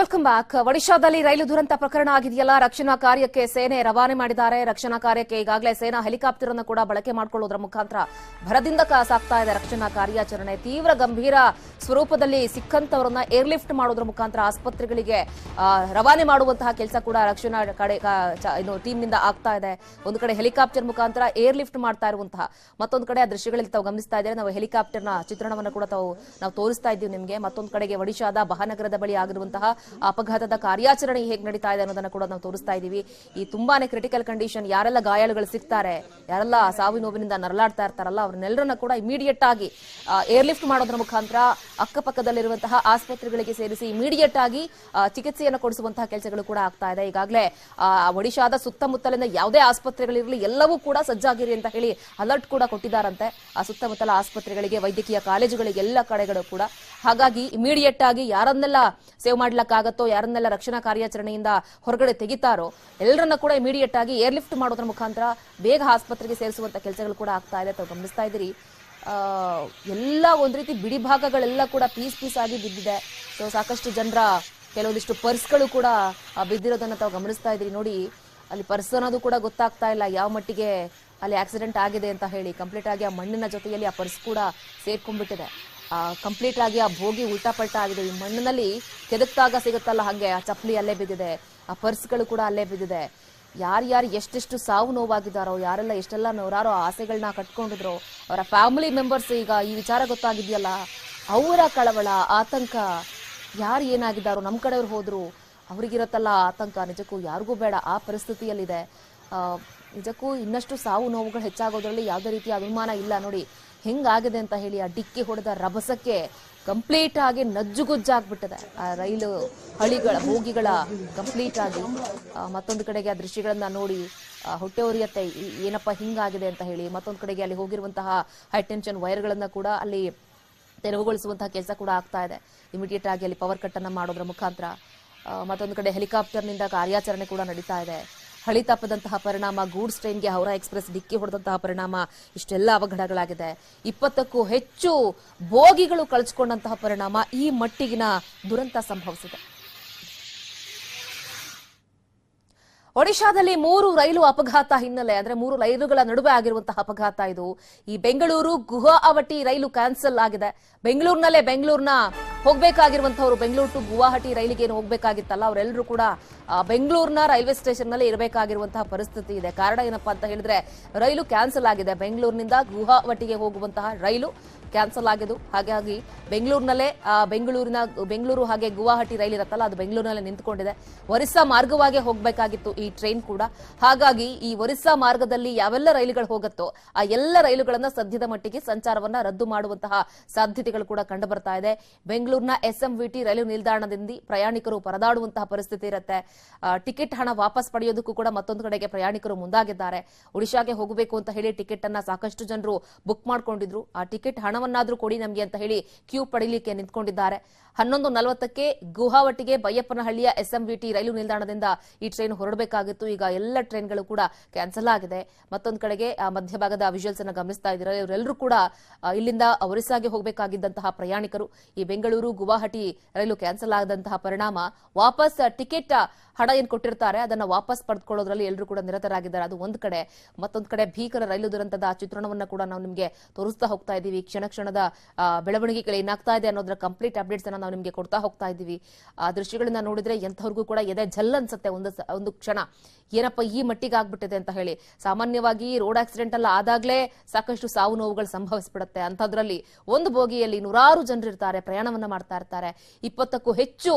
Welcome back. ಒಡಿಶಾದಲ್ಲಿ ರೈಲು ದುರಂತ ಪ್ರಕರಣ ಆಗಿದೆಯಲ್ಲ, ರಕ್ಷಣಾ ಕಾರ್ಯಕ್ಕೆ ಸೇನೆ ರವಾನೆ ಮಾಡಿದ್ದಾರೆ. ರಕ್ಷಣಾ ಕಾರ್ಯಕ್ಕೆ ಈಗಾಗಲೇ ಸೇನಾ ಹೆಲಿಕಾಪ್ಟರ್ ಅನ್ನು ಕೂಡ ಬಳಕೆ ಮಾಡಿಕೊಳ್ಳುವುದರ ಮುಖಾಂತರ ಭರದಿಂದ ಸಾಗ್ತಾ ಇದೆ ರಕ್ಷಣಾ ಕಾರ್ಯಾಚರಣೆ. ತೀವ್ರ ಗಂಭೀರ ಸ್ವರೂಪದಲ್ಲಿ ಸಿಕ್ಕಂತವರನ್ನ ಏರ್ಲಿಫ್ಟ್ ಮಾಡೋದ್ರ ಮುಖಾಂತರ ಆಸ್ಪತ್ರೆಗಳಿಗೆ ರವಾನೆ ಮಾಡುವಂತಹ ಕೆಲಸ ಕೂಡ ರಕ್ಷಣಾ ಟೀಮ್ನಿಂದ ಆಗ್ತಾ ಇದೆ. ಒಂದು ಕಡೆ ಹೆಲಿಕಾಪ್ಟರ್ ಮುಖಾಂತರ ಏರ್ಲಿಫ್ಟ್ ಮಾಡ್ತಾ ಇರುವಂತಹ, ಮತ್ತೊಂದು ಕಡೆ ಆ ದೃಶ್ಯಗಳಲ್ಲಿ ತಾವು ಗಮನಿಸ್ತಾ ಇದ್ದಾರೆ. ನಾವು ಹೆಲಿಕಾಪ್ಟರ್ನ ಚಿತ್ರಣವನ್ನು ಕೂಡ ನಾವು ತೋರಿಸ್ತಾ ಇದ್ದೀವಿ ನಿಮಗೆ. ಮತ್ತೊಂದು ಕಡೆಗೆ ಒಡಿಶಾದ ಬಹಾನಗರದ ಬಳಿ ಆಗಿರುವಂತಹ ಅಪಘಾತದ ಕಾರ್ಯಾಚರಣೆ ಹೇಗೆ ನಡೀತಾ ಇದೆ ಅನ್ನೋದನ್ನ ಕೂಡ ನಾವು ತೋರಿಸ್ತಾ ಇದ್ದೀವಿ. ಈ ತುಂಬಾನೇ ಕ್ರಿಟಿಕಲ್ ಕಂಡೀಷನ್, ಯಾರೆಲ್ಲ ಗಾಯಾಳುಗಳು ಸಿಗ್ತಾರೆ, ಯಾರೆಲ್ಲ ಸಾವಿನ ನೋವಿನಿಂದ ನರಳಾಡ್ತಾ ಇರ್ತಾರಲ್ಲ, ಅವ್ರನ್ನೆಲ್ಲರನ್ನ ಕೂಡ ಇಮಿಡಿಯೇಟ್ ಆಗಿ ಏರ್ಲಿಫ್ಟ್ ಮಾಡೋದ್ರ ಮುಖಾಂತರ ಅಕ್ಕಪಕ್ಕದಲ್ಲಿರುವಂತಹ ಆಸ್ಪತ್ರೆಗಳಿಗೆ ಸೇರಿಸಿ ಇಮಿಡಿಯೇಟ್ ಆಗಿ ಚಿಕಿತ್ಸೆಯನ್ನು ಕೊಡಿಸುವಂತಹ ಕೆಲಸಗಳು ಕೂಡ ಆಗ್ತಾ ಇದೆ. ಈಗಾಗಲೇ ಒಡಿಶಾದ ಸುತ್ತಮುತ್ತಲಿನ ಯಾವುದೇ ಆಸ್ಪತ್ರೆಗಳಿರಲಿ ಎಲ್ಲವೂ ಕೂಡ ಸಜ್ಜಾಗಿರಿ ಅಂತ ಹೇಳಿ ಅಲರ್ಟ್ ಕೂಡ ಕೊಟ್ಟಿದ್ದಾರಂತೆ. ಆ ಸುತ್ತಮುತ್ತಲ ಆಸ್ಪತ್ರೆಗಳಿಗೆ, ವೈದ್ಯಕೀಯ ಕಾಲೇಜುಗಳಿಗೆ, ಎಲ್ಲ ಕಡೆಗಳು ಕೂಡ. ಹಾಗಾಗಿ ಇಮಿಡಿಯೇಟ್ ಆಗಿ ಯಾರನ್ನೆಲ್ಲ ಸೇವ್ ಮಾಡ್ಲಿಕ್ಕಾಗತ್ತೋ, ಯಾರನ್ನೆಲ್ಲ ರಕ್ಷಣಾ ಕಾರ್ಯಾಚರಣೆಯಿಂದ ಹೊರಗಡೆ ತೆಗಿತಾರೋ ಎಲ್ಲರನ್ನ ಕೂಡ ಇಮಿಡಿಯೇಟ್ ಆಗಿ ಏರ್ಲಿಫ್ಟ್ ಮಾಡೋದ್ರ ಮುಖಾಂತರ ಬೇಗ ಆಸ್ಪತ್ರೆಗೆ ಸೇರಿಸುವಂತ ಕೆಲಸಗಳು ಕೂಡ ಆಗ್ತಾ ಇದೆ. ತಾವು ಗಮನಿಸ್ತಾ ಇದ್ದೀರಿ, ಎಲ್ಲ ಒಂದ್ ರೀತಿ ಬಿಡಿ ಭಾಗಗಳೆಲ್ಲ ಕೂಡ ಪೀಸ್ ಆಗಿ ಬಿದ್ದಿದೆ. ಸೊ ಸಾಕಷ್ಟು ಜನರ ಕೆಲವೊಂದಿಷ್ಟು ಪರ್ಸ್ಗಳು ಕೂಡ ಬಿದ್ದಿರೋದನ್ನ ತಾವು ಗಮನಿಸ್ತಾ ಇದ್ದೀರಿ. ನೋಡಿ, ಅಲ್ಲಿ ಪರ್ಸ್ ಅನ್ನೋದು ಕೂಡ ಗೊತ್ತಾಗ್ತಾ ಇಲ್ಲ ಯಾವ ಮಟ್ಟಿಗೆ ಅಲ್ಲಿ ಆಕ್ಸಿಡೆಂಟ್ ಆಗಿದೆ ಅಂತ ಹೇಳಿ. ಕಂಪ್ಲೀಟ್ ಆಗಿ ಆ ಮಣ್ಣಿನ ಜೊತೆಯಲ್ಲಿ ಆ ಪರ್ಸ್ ಕೂಡ ಸೇರ್ಕೊಂಡ್ಬಿಟ್ಟಿದೆ. ಕಂಪ್ಲೀಟ್ ಆಗಿ ಆ ಭೋಗಿ ಉಲ್ಟಾ ಪಲ್ಟಾ ಆಗಿದೆ. ಈ ಮಣ್ಣಿನಲ್ಲಿ ಕೆದಕ್ತಾಗ ಸಿಗುತ್ತಲ್ಲ ಹಾಗೆ ಆ ಚಪ್ಪಲಿ ಅಲ್ಲೇ ಬಿದ್ದಿದೆ, ಆ ಪರ್ಸ್ಗಳು ಕೂಡ ಅಲ್ಲೇ ಬಿದ್ದಿದೆ. ಯಾರ್ಯಾರು ಎಷ್ಟೆಷ್ಟು ಸಾವು ನೋವಾಗಿದ್ದಾರೋ, ಯಾರೆಲ್ಲ ಎಷ್ಟೆಲ್ಲ ನೂರಾರು ಆಸೆಗಳನ್ನ ಕಟ್ಕೊಂಡಿದ್ರು, ಅವರ ಫ್ಯಾಮಿಲಿ ಮೆಂಬರ್ಸ್ ಈಗ ಈ ವಿಚಾರ ಗೊತ್ತಾಗಿದೆಯಲ್ಲ, ಅವರ ಕಳವಳ, ಆತಂಕ, ಯಾರು ಏನಾಗಿದ್ದಾರೋ, ನಮ್ಮ ಕಡೆಯವ್ರು ಹೋದ್ರು ಅವ್ರಿಗಿರತ್ತಲ್ಲ ಆತಂಕ, ನಿಜಕ್ಕೂ ಯಾರಿಗೂ ಬೇಡ ಆ ಪರಿಸ್ಥಿತಿಯಲ್ಲಿದೆ. ನಿಜಕ್ಕೂ ಇನ್ನಷ್ಟು ಸಾವು ನೋವುಗಳು ಹೆಚ್ಚಾಗೋದ್ರಲ್ಲಿ ಯಾವುದೇ ರೀತಿಯ ಅನುಮಾನ ಇಲ್ಲ. ನೋಡಿ ಹೆಂಗಾಗಿದೆ ಅಂತ ಹೇಳಿ, ಆ ಡಿಕ್ಕಿ ಹೊಡೆದ ರಭಸಕ್ಕೆ ಕಂಪ್ಲೀಟ್ ಆಗಿ ನಜ್ಜುಗುಜ್ಜಾಗ್ಬಿಟ್ಟಿದೆ ಆ ರೈಲು ಹಳಿಗಳ ಬೋಗಿಗಳ ಕಂಪ್ಲೀಟ್ ಆಗಿ. ಮತ್ತೊಂದು ಕಡೆಗೆ ಆ ದೃಶ್ಯಗಳನ್ನ ನೋಡಿ ಹೊಟ್ಟೆ ಉರಿಯತ್ತೆ, ಏನಪ್ಪ ಹಿಂಗಾಗಿದೆ ಅಂತ ಹೇಳಿ. ಮತ್ತೊಂದು ಕಡೆಗೆ ಅಲ್ಲಿ ಹೋಗಿರುವಂತಹ ಹೈ ಟೆನ್ಷನ್ ವೈರ್ಗಳನ್ನ ಕೂಡ ಅಲ್ಲಿ ತೆರವುಗೊಳಿಸುವಂತಹ ಕೆಲಸ ಕೂಡ ಆಗ್ತಾ ಇದೆ. ಇಮಿಡಿಯೇಟ್ ಆಗಿ ಅಲ್ಲಿ ಪವರ್ ಕಟ್ ಅನ್ನ ಮಾಡೋದ್ರ ಮುಖಾಂತರ. ಮತ್ತೊಂದು ಕಡೆ ಹೆಲಿಕಾಪ್ಟರ್ನಿಂದ ಕಾರ್ಯಾಚರಣೆ ಕೂಡ ನಡೀತಾ ಇದೆ. ಹಳಿ ತಪ್ಪದಂತಹ ಪರಿಣಾಮ, ಗೂಡ್ಸ್ ಟ್ರೈನ್ಗೆ ಹೌರಾ ಎಕ್ಸ್ಪ್ರೆಸ್ ಡಿಕ್ಕಿ ಹೊಡೆದಂತಹ ಪರಿಣಾಮ ಇಷ್ಟೆಲ್ಲ ಅವಘಡಗಳಾಗಿದೆ. 20ಕ್ಕೂ ಹೆಚ್ಚು ಬೋಗಿಗಳು ಕಳಚಿಕೊಂಡಂತಹ ಪರಿಣಾಮ ಈ ಮಟ್ಟಿಗಿನ ದುರಂತ ಸಂಭವಿಸಿದೆ. ಒಡಿಶಾದಲ್ಲಿ 3 ರೈಲು ಅಪಘಾತ ಹಿನ್ನೆಲೆ, ಅಂದ್ರೆ 3 ರೈಲುಗಳ ನಡುವೆ ಆಗಿರುವಂತಹ ಅಪಘಾತ ಇದು. ಈ ಬೆಂಗಳೂರು ಗುವಾಹಟಿ ರೈಲು ಕ್ಯಾನ್ಸಲ್ ಆಗಿದೆ. ಬೆಂಗಳೂರಿನ ಹೋಗ್ಬೇಕಾಗಿರುವಂತವ್ರು, ಬೆಂಗಳೂರು ಟು ಗುವಾಹಟಿ ರೈಲಿಗೆ ಏನು ಹೋಗ್ಬೇಕಾಗಿತ್ತಲ್ಲ, ಅವರೆಲ್ಲರೂ ಕೂಡ ಬೆಂಗಳೂರಿನ ರೈಲ್ವೆ ಸ್ಟೇಷನ್ ನಲ್ಲಿ ಇರಬೇಕಾಗಿರುವಂತಹ ಪರಿಸ್ಥಿತಿ ಇದೆ. ಕಾರಣ ಏನಪ್ಪಾ ಅಂತ ಹೇಳಿದ್ರೆ, ರೈಲು ಕ್ಯಾನ್ಸಲ್ ಆಗಿದೆ. ಬೆಂಗಳೂರಿನಿಂದ ಗುವಾಹಟಿಗೆ ಹೋಗುವಂತಹ ರೈಲು ಕ್ಯಾನ್ಸಲ್ ಆಗಿದ್ದು, ಹಾಗಾಗಿ ಬೆಂಗಳೂರಿನಲ್ಲೇ ಬೆಂಗಳೂರು ಹಾಗೆ ಗುವಾಹಟಿ ರೈಲ್ ಇರುತ್ತಲ್ಲ, ಅದು ಬೆಂಗಳೂರಿನಲ್ಲೇ ನಿಂತುಕೊಂಡಿದೆ. ಒರಿಸ್ಸಾ ಮಾರ್ಗವಾಗಿ ಹೋಗಬೇಕಾಗಿತ್ತು ಈ ಟ್ರೈನ್ ಕೂಡ. ಹಾಗಾಗಿ ಈ ಒರಿಸ್ಸಾ ಮಾರ್ಗದಲ್ಲಿ ಯಾವೆಲ್ಲ ರೈಲುಗಳು ಹೋಗುತ್ತೋ ಆ ಎಲ್ಲ ರೈಲುಗಳನ್ನ ಸದ್ಯದ ಮಟ್ಟಿಗೆ ಸಂಚಾರವನ್ನ ರದ್ದು ಮಾಡುವಂತಹ ಸಾಧ್ಯತೆಗಳು ಕೂಡ ಕಂಡು ಬರ್ತಾ ಇದೆ. ಬೆಂಗಳೂರಿನ SMVT ರೈಲು ನಿಲ್ದಾಣದಿಂದ ಪ್ರಯಾಣಿಕರು ಪರದಾಡುವಂತಹ ಪರಿಸ್ಥಿತಿ ಇರುತ್ತೆ. ಟಿಕೆಟ್ ಹಣ ವಾಪಸ್ ಪಡೆಯೋದಕ್ಕೂ ಕೂಡ ಮತ್ತೊಂದು ಕಡೆಗೆ ಪ್ರಯಾಣಿಕರು ಮುಂದಾಗಿದ್ದಾರೆ. ಒಡಿಶಾಗೆ ಹೋಗಬೇಕು ಅಂತ ಹೇಳಿ ಟಿಕೆಟ್ ಅನ್ನ ಸಾಕಷ್ಟು ಜನರು ಬುಕ್ ಮಾಡ್ಕೊಂಡಿದ್ರು. ಆ ಟಿಕೆಟ್ ಹಣವನ್ನಾದ್ರೂ ಕೊಡಿ ನಮಗೆ ಅಂತ ಹೇಳಿ ಕ್ಯೂ ಪಡೀಲಿಕ್ಕೆ ನಿಂತ್ಕೊಂಡಿದ್ದಾರೆ. 11:40ಕ್ಕೆ ಗುವಾಹಟಿಗೆ ಬೈಯಪ್ಪನಹಳ್ಳಿಯ SMVT ರೈಲು ನಿಲ್ದಾಣದಿಂದ ಈ ಟ್ರೈನ್ ಹೊರಡಬೇಕಾಗಿತ್ತು. ಈಗ ಎಲ್ಲ ಟ್ರೈನ್ಗಳು ಕೂಡ ಕ್ಯಾನ್ಸಲ್ ಆಗಿದೆ. ಮತ್ತೊಂದು ಕಡೆಗೆ ಮಧ್ಯಭಾಗದ ವಿಜುವಲ್ಸ್ ಅನ್ನು ಗಮನಿಸ್ತಾ ಇದ್ದಾರೆ. ಇವರೆಲ್ಲರೂ ಕೂಡ ಇಲ್ಲಿಂದ ಒರಿಸ್ಸಾಗೆ ಹೋಗಬೇಕಾಗಿದ್ದಂತಹ ಪ್ರಯಾಣಿಕರು. ಈ ಬೆಂಗಳೂರು ಗುವಾಹಟಿ ರೈಲು ಕ್ಯಾನ್ಸಲ್ ಆದಂತಹ ಪರಿಣಾಮ ವಾಪಸ್ ಟಿಕೆಟ್ ಹಣ ಏನ್ ಕೊಟ್ಟಿರ್ತಾರೆ ಅದನ್ನ ವಾಪಸ್ ಪಡೆದುಕೊಳ್ಳೋದ್ರಲ್ಲಿ ಎಲ್ಲರೂ ಕೂಡ ನಿರತರಾಗಿದ್ದಾರೆ. ಅದು ಒಂದು ಕಡೆ. ಮತ್ತೊಂದು ಕಡೆ ಭೀಕರ ರೈಲು ದುರಂತದ ಚಿತ್ರಣವನ್ನ ಕೂಡ ನಾವು ನಿಮಗೆ ತೋರಿಸ್ತಾ ಹೋಗ್ತಾ ಇದ್ದೀವಿ. ಕ್ಷಣದ ಬೆಳವಣಿಗೆಗಳು ಏನಾಗ್ತಾ ಇದೆ ಅನ್ನೋದ್ರ ಕಂಪ್ಲೀಟ್ ಅಪ್ಡೇಟ್ಸ್ ಅನ್ನ ನಾವು ನಿಮಗೆ ಕೊಡ್ತಾ ಹೋಗ್ತಾ ಇದ್ದೀವಿ. ಆ ದೃಶ್ಯಗಳನ್ನ ನೋಡಿದ್ರೆ ಎಂಥವ್ರಿಗೂ ಕೂಡ ಎದೆ ಜಲ್ ಅನ್ಸುತ್ತೆ ಒಂದು ಕ್ಷಣ, ಏನಪ್ಪ ಈ ಮಟ್ಟಿಗೆ ಆಗ್ಬಿಟ್ಟಿದೆ ಅಂತ ಹೇಳಿ. ಸಾಮಾನ್ಯವಾಗಿ ರೋಡ್ ಆಕ್ಸಿಡೆಂಟ್ ಎಲ್ಲ ಆದಾಗ್ಲೇ ಸಾಕಷ್ಟು ಸಾವು ನೋವುಗಳು ಸಂಭವಿಸ್ಬಿಡುತ್ತೆ. ಅಂಥದ್ರಲ್ಲಿ ಒಂದು ಬೋಗಿಯಲ್ಲಿ ನೂರಾರು ಜನರಿರ್ತಾರೆ, ಪ್ರಯಾಣವನ್ನ ಮಾಡ್ತಾ ಇರ್ತಾರೆ. 20ಕ್ಕೂ ಹೆಚ್ಚು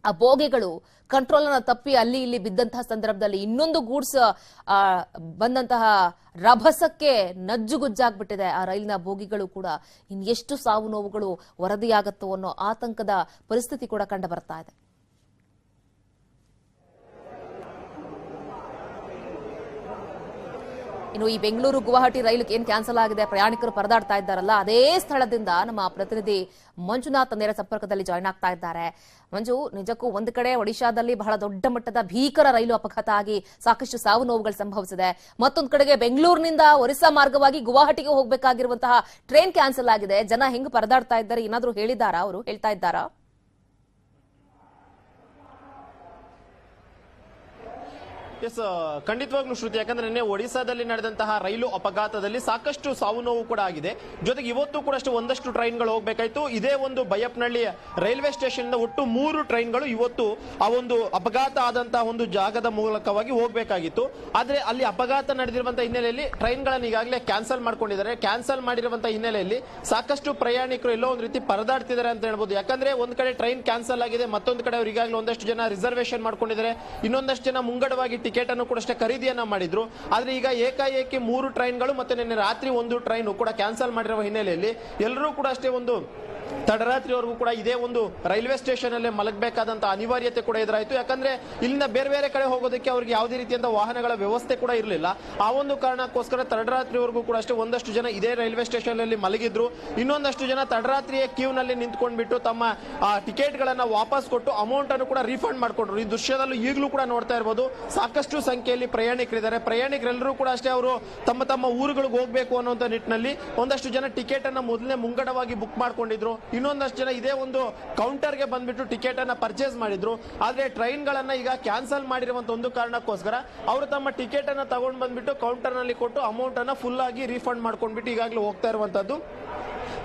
ಆ ಬೋಗಿಗಳು ಕಂಟ್ರೋಲ್ ಅನ್ನ ತಪ್ಪಿ ಅಲ್ಲಿ ಇಲ್ಲಿ ಬಿದ್ದಂತಹ ಸಂದರ್ಭದಲ್ಲಿ ಇನ್ನೊಂದು ಗೂಡ್ಸ್ ಬಂದಂತಹ ರಭಸಕ್ಕೆ ನಜ್ಜುಗುಜ್ಜಾಗ್ಬಿಟ್ಟಿದೆ ಆ ರೈಲಿನ ಬೋಗಿಗಳು ಕೂಡ. ಇನ್ನೆಷ್ಟು ಸಾವು ನೋವುಗಳು ವರದಿಯಾಗತ್ತೋ ಅನ್ನೋ ಆತಂಕದ ಪರಿಸ್ಥಿತಿ ಕೂಡ ಕಂಡು ಬರ್ತಾ ಇದೆ. ಇನ್ನು ಈ ಬೆಂಗಳೂರು ಗುವಾಹಟಿ ರೈಲು ಏನ್ ಕ್ಯಾನ್ಸಲ್ ಆಗಿದೆ, ಪ್ರಯಾಣಿಕರು ಪರದಾಡ್ತಾ ಇದ್ದಾರಲ್ಲ, ಅದೇ ಸ್ಥಳದಿಂದ ನಮ್ಮ ಪ್ರತಿನಿಧಿ ಮಂಜುನಾಥ್ ನೇರ ಸಂಪರ್ಕದಲ್ಲಿ ಜಾಯ್ನ್ ಆಗ್ತಾ ಇದ್ದಾರೆ. ಮಂಜು, ನಿಜಕ್ಕೂ ಒಂದು ಕಡೆ ಒಡಿಶಾದಲ್ಲಿ ಬಹಳ ದೊಡ್ಡ ಮಟ್ಟದ ಭೀಕರ ರೈಲು ಅಪಘಾತ ಆಗಿ ಸಾಕಷ್ಟು ಸಾವು ನೋವುಗಳು ಸಂಭವಿಸಿದೆ. ಮತ್ತೊಂದು ಕಡೆಗೆ ಬೆಂಗಳೂರಿನಿಂದ ಒರಿಸ್ಸಾ ಮಾರ್ಗವಾಗಿ ಗುವಾಹಟಿಗೆ ಹೋಗಬೇಕಾಗಿರುವಂತಹ ಟ್ರೈನ್ ಕ್ಯಾನ್ಸಲ್ ಆಗಿದೆ. ಜನ ಹೆಂಗ್ ಪರದಾಡ್ತಾ ಇದ್ದಾರೆ, ಏನಾದ್ರೂ ಹೇಳಿದಾರಾ, ಅವರು ಹೇಳ್ತಾ ಇದ್ದಾರಾ? ಎಸ್, ಖಂಡಿತವಾಗ್ಲೂ ಶ್ರುತಿ. ಯಾಕಂದ್ರೆ ನಿನ್ನೆ ಒಡಿಸಾದಲ್ಲಿ ನಡೆದಂತಹ ರೈಲು ಅಪಘಾತದಲ್ಲಿ ಸಾಕಷ್ಟು ಸಾವು ನೋವು ಕೂಡ ಆಗಿದೆ. ಜೊತೆಗೆ ಇವತ್ತು ಕೂಡ ಅಷ್ಟೇ ಒಂದಷ್ಟು ಟ್ರೈನ್ಗಳು ಹೋಗ್ಬೇಕಾಯ್ತು. ಇದೇ ಒಂದು ಬೈಯಪ್ಪನಹಳ್ಳಿ ರೈಲ್ವೆ ಸ್ಟೇಷನ್ ಒಟ್ಟು 3 ಟ್ರೈನ್ಗಳು ಇವತ್ತು ಆ ಒಂದು ಅಪಘಾತ ಆದಂತಹ ಒಂದು ಜಾಗದ ಮೂಲಕವಾಗಿ ಹೋಗ್ಬೇಕಾಗಿತ್ತು. ಆದ್ರೆ ಅಲ್ಲಿ ಅಪಘಾತ ನಡೆದಿರುವಂತಹ ಹಿನ್ನೆಲೆಯಲ್ಲಿ ಟ್ರೈನ್ಗಳನ್ನು ಈಗಾಗಲೇ ಕ್ಯಾನ್ಸಲ್ ಮಾಡ್ಕೊಂಡಿದ್ದಾರೆ. ಕ್ಯಾನ್ಸಲ್ ಮಾಡಿರುವಂತಹ ಹಿನ್ನೆಲೆಯಲ್ಲಿ ಸಾಕಷ್ಟು ಪ್ರಯಾಣಿಕರು ಎಲ್ಲೋ ಒಂದು ರೀತಿ ಪರದಾಡ್ತಿದ್ದಾರೆ ಅಂತ ಹೇಳ್ಬೋದು. ಯಾಕಂದ್ರೆ ಒಂದ್ ಕಡೆ ಟ್ರೈನ್ ಕ್ಯಾನ್ಸಲ್ ಆಗಿದೆ, ಮತ್ತೊಂದು ಕಡೆ ಅವ್ರು ಈಗಾಗಲೇ ಒಂದಷ್ಟು ಜನ ರಿಸರ್ವೇಶನ್ ಮಾಡ್ಕೊಂಡಿದ್ದಾರೆ, ಇನ್ನೊಂದಷ್ಟು ಜನ ಮುಂಗಡವಾಗಿ ಟಿಕೆಟ್ ಅನ್ನು ಕೂಡ ಅಷ್ಟೇ ಖರೀದಿಯನ್ನ ಮಾಡಿದ್ರು. ಆದ್ರೆ ಈಗ ಏಕಾಏಕಿ 3 ಟ್ರೈನ್ಗಳು ಮತ್ತೆ ನಿನ್ನೆ ರಾತ್ರಿ 1 ಟ್ರೈನ್ ಕೂಡ ಕ್ಯಾನ್ಸಲ್ ಮಾಡಿರುವ ಹಿನ್ನೆಲೆಯಲ್ಲಿ ಎಲ್ಲರೂ ಕೂಡ ಅಷ್ಟೇ ಒಂದು ತಡರಾತ್ರಿವರೆಗೂ ಕೂಡ ಇದೇ ಒಂದು ರೈಲ್ವೆ ಸ್ಟೇಷನ್ ಅಲ್ಲೇ ಮಲಗಬೇಕಾದಂತ ಅನಿವಾರ್ಯತೆ ಕೂಡ ಎದುರಾಯಿತು. ಯಾಕಂದ್ರೆ ಇಲ್ಲಿಂದ ಬೇರೆ ಬೇರೆ ಕಡೆ ಹೋಗೋದಕ್ಕೆ ಅವ್ರಿಗೆ ಯಾವುದೇ ರೀತಿಯಂತ ವಾಹನಗಳ ವ್ಯವಸ್ಥೆ ಕೂಡ ಇರಲಿಲ್ಲ. ಆ ಒಂದು ಕಾರಣಕ್ಕೋಸ್ಕರ ತಡರಾತ್ರಿವರೆಗೂ ಕೂಡ ಅಷ್ಟೇ ಒಂದಷ್ಟು ಜನ ಇದೇ ರೈಲ್ವೆ ಸ್ಟೇಷನ್ ಅಲ್ಲಿ ಮಲಗಿದ್ರು. ಇನ್ನೊಂದಷ್ಟು ಜನ ತಡರಾತ್ರಿಯೇ ಕ್ಯೂ ನಲ್ಲಿ ನಿಂತ್ಕೊಂಡ್ಬಿಟ್ಟು ತಮ್ಮ ಟಿಕೆಟ್ ಗಳನ್ನ ವಾಪಸ್ ಕೊಟ್ಟು ಅಮೌಂಟ್ ಅನ್ನು ಕೂಡ ರೀಫಂಡ್ ಮಾಡ್ಕೊಂಡ್ರು. ಈ ದೃಶ್ಯದಲ್ಲೂ ಈಗಲೂ ಕೂಡ ನೋಡ್ತಾ ಇರಬಹುದು ಸಾಕಷ್ಟು ಸಂಖ್ಯೆಯಲ್ಲಿ ಪ್ರಯಾಣಿಕರಿದ್ದಾರೆ. ಪ್ರಯಾಣಿಕರೆಲ್ಲರೂ ಕೂಡ ಅಷ್ಟೇ ಅವರು ತಮ್ಮ ತಮ್ಮ ಊರುಗಳಿಗೆ ಹೋಗ್ಬೇಕು ಅನ್ನುವಂತ ನಿಟ್ಟಿನಲ್ಲಿ ಒಂದಷ್ಟು ಜನ ಟಿಕೆಟ್ ಅನ್ನ ಮೊದಲೇ ಮುಂಗಡವಾಗಿ ಬುಕ್ ಮಾಡ್ಕೊಂಡಿದ್ರು. ಇನ್ನೊಂದಷ್ಟು ಜನ ಇದೇ ಒಂದು ಕೌಂಟರ್ಗೆ ಬಂದ್ಬಿಟ್ಟು ಟಿಕೆಟ್ ಅನ್ನ ಪರ್ಚೇಸ್ ಮಾಡಿದ್ರು. ಆದ್ರೆ ಟ್ರೈನ್ ಗಳನ್ನ ಈಗ ಕ್ಯಾನ್ಸಲ್ ಮಾಡಿರುವಂತ ಒಂದು ಕಾರಣಕ್ಕೋಸ್ಕರ ಅವರು ತಮ್ಮ ಟಿಕೆಟ್ ಅನ್ನ ತಗೊಂಡ್ ಬಂದ್ಬಿಟ್ಟು ಕೌಂಟರ್ ನಲ್ಲಿ ಕೊಟ್ಟು ಅಮೌಂಟ್ ಅನ್ನ ಫುಲ್ ಆಗಿ ರೀಫಂಡ್ ಮಾಡ್ಕೊಂಡ್ಬಿಟ್ಟು ಈಗಾಗಲೇ ಹೋಗ್ತಾ ಇರುವಂತದ್ದು.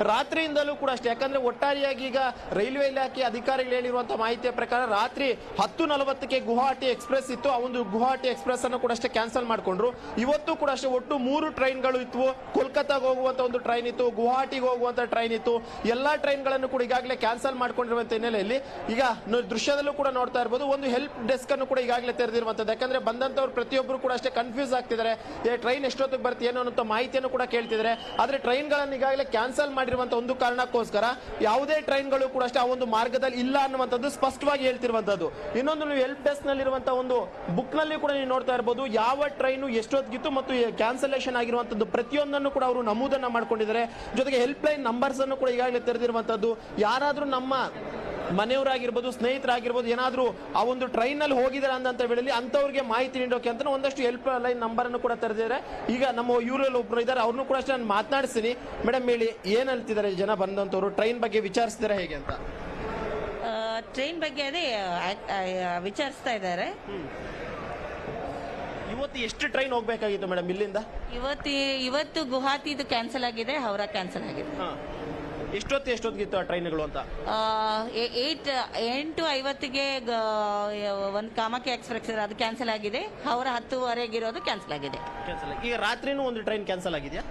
ರಾತ್ರಿಯಿಂದಲೂ ಕೂಡ ಅಷ್ಟೇ. ಯಾಕಂದ್ರೆ ಒಟ್ಟಾರೆಯಾಗಿ ಈಗ ರೈಲ್ವೆ ಇಲಾಖೆ ಅಧಿಕಾರಿಗಳು ಹೇಳಿರುವಂತಹ ಮಾಹಿತಿಯ ಪ್ರಕಾರ ರಾತ್ರಿ 10:40ಕ್ಕೆ ಗುವಾಹಟಿ ಎಕ್ಸ್ಪ್ರೆಸ್ ಇತ್ತು. ಆ ಒಂದು ಗುವಾಹಟಿ ಎಕ್ಸ್ಪ್ರೆಸ್ ಅನ್ನು ಕೂಡ ಅಷ್ಟೇ ಕ್ಯಾನ್ಸಲ್ ಮಾಡ್ಕೊಂಡ್ರು. ಇವತ್ತು ಕೂಡ ಅಷ್ಟೇ ಒಟ್ಟು 3 ಟ್ರೈನ್ಗಳು ಇತ್ತು. ಕೋಲ್ಕತ್ತಾಗ ಹೋಗುವಂತ ಒಂದು ಟ್ರೈನ್ ಇತ್ತು, ಗುವಾಹಟಿಗೆ ಹೋಗುವಂತ ಟ್ರೈನ್ ಇತ್ತು. ಎಲ್ಲಾ ಟ್ರೈನ್ಗಳನ್ನು ಕೂಡ ಈಗಾಗಲೇ ಕ್ಯಾನ್ಸಲ್ ಮಾಡ್ಕೊಂಡಿರುವಂತ ಹಿನ್ನೆಲೆಯಲ್ಲಿ ಈಗ ದೃಶ್ಯದಲ್ಲೂ ಕೂಡ ನೋಡ್ತಾ ಇರಬಹುದು ಒಂದು ಹೆಲ್ಪ್ ಡೆಸ್ಕ್ ಅನ್ನು ಕೂಡ ಈಗಾಗಲೇ ತೆರೆದಿರುವಂತದ್ದು. ಯಾಕಂದ್ರೆ ಬಂದಂತವ್ರು ಪ್ರತಿಯೊಬ್ಬರು ಕೂಡ ಅಷ್ಟೇ ಕನ್ಫ್ಯೂಸ್ ಆಗ್ತಿದ್ದಾರೆ. ಟ್ರೈನ್ ಎಷ್ಟೊತ್ತಿಗೆ ಬರ್ತೀವಿ ಅನ್ನೋ ಮಾಹಿತಿಯನ್ನು ಕೂಡ ಕೇಳ್ತಿದ್ದಾರೆ. ಆದ್ರೆ ಟ್ರೈನ್ಗಳನ್ನು ಈಗಾಗಲೇ ಕ್ಯಾನ್ಸಲ್ ಮಾಡಿರುವಂತ ಒಂದು ಕಾರಣಕ್ಕೋಸ್ಕರ ಯಾವುದೇ ಟ್ರೈನ್ಗಳು ಕೂಡ ಅಷ್ಟೇ ಆ ಒಂದು ಮಾರ್ಗದಲ್ಲಿ ಇಲ್ಲ ಅನ್ನುವಂಥದ್ದು ಸ್ಪಷ್ಟವಾಗಿ ಹೇಳ್ತಿರುವಂತದ್ದು. ಇನ್ನೊಂದು ನೀವು ಹೆಲ್ಪ್ ಡೆಸ್ಕ್ ನಲ್ಲಿರುವಂತಹ ಒಂದು ಬುಕ್ ನಲ್ಲಿ ಕೂಡ ನೀವು ನೋಡ್ತಾ ಇರಬಹುದು ಯಾವ ಟ್ರೈನು ಎಷ್ಟೊತ್ತಿಗಿತ್ತು ಮತ್ತು ಕ್ಯಾನ್ಸಲೇಷನ್ ಆಗಿರುವಂತದ್ದು ಪ್ರತಿಯೊಂದನ್ನು ಕೂಡ ಅವರು ನಮೂದನ್ನ ಮಾಡ್ಕೊಂಡಿದ್ದಾರೆ. ಜೊತೆಗೆ ಹೆಲ್ಪ್ ಲೈನ್ ನಂಬರ್ಸ್ ಅನ್ನು ಕೂಡ ಈಗಾಗಲೇ ತೆರೆದಿರುವಂತದ್ದು. ಯಾರಾದ್ರೂ ನಮ್ಮ ಮನೆಯವರಾಗಿರ್ಬೋದು, ಸ್ನೇಹಿತರಾಗಿರ್ಬೋದು, ಏನಾದ್ರೂ ಆ ಒಂದು ಟ್ರೈನ್ ನಲ್ಲಿ ಹೋಗಿದ್ದಾರೆ ಅಂತ ವೇಳೆಯಲ್ಲಿ ಅಂತವ್ರಿಗೆ ಮಾಹಿತಿ ನೀಡೋಕೆ ಅಂತ ಒಂದಷ್ಟು ಹೆಲ್ಪ್ ಲೈನ್ ನಂಬರ್ ಅನ್ನು ಕೂಡ ತೆರೆದಿದ್ದಾರೆ. ಈಗ ನಮ್ಮ ಊರಲ್ಲಿ ಒಬ್ರು ಇದ್ದಾರೆ, ಅವ್ರನ್ನು ಕೂಡ ಅಷ್ಟೇ ನಾನು ಮಾತನಾಡಿಸ್ತೀನಿ. ಮೇಡಮ್ ಹೇಳಿ, ಏನ್ ಹೇಳ್ತಿದ್ದಾರೆ ಜನ ಬಂದಂತವ್ರು, ಟ್ರೈನ್ ಬಗ್ಗೆ ವಿಚಾರಿಸ್ತಿದ್ದಾರೆ ಹೇಗೆ ಅಂತ? ಟ್ರೈನ್ ಬಗ್ಗೆ ಅದೇ ವಿಚಾರಿಸ್ತಾ ಇದ್ದಾರೆ. ಇವತ್ತು ಎಷ್ಟು ಟ್ರೈನ್ ಹೋಗ್ಬೇಕಾಗಿತ್ತು ಮೇಡಮ್ ಇಲ್ಲಿಂದ? ಇವತ್ತು ಗುವಾಹಟಿದು ಕ್ಯಾನ್ಸಲ್ ಆಗಿದೆ, ಹೌರಾ ಕ್ಯಾನ್ಸಲ್ ಆಗಿದೆ. ಎಷ್ಟೊತ್ತಿಗಿತ್ತು ಆ ಟ್ರೈನ್ಗಳು ಅಂತ? 8:50ಗೆ ಒಂದು ಕಾಮಾಖ್ಯ ಎಕ್ಸ್ಪ್ರೆಸ್ ಅದು ಕ್ಯಾನ್ಸಲ್ ಆಗಿದೆ. ಹೌರಾ 10:15 ಇರೋದು ಕ್ಯಾನ್ಸಲ್ ಆಗಿದೆ. ಈಗ ರಾತ್ರಿನೂ ಒಂದು ಟ್ರೈನ್ ಕ್ಯಾನ್ಸಲ್ ಆಗಿದೆಯಾ?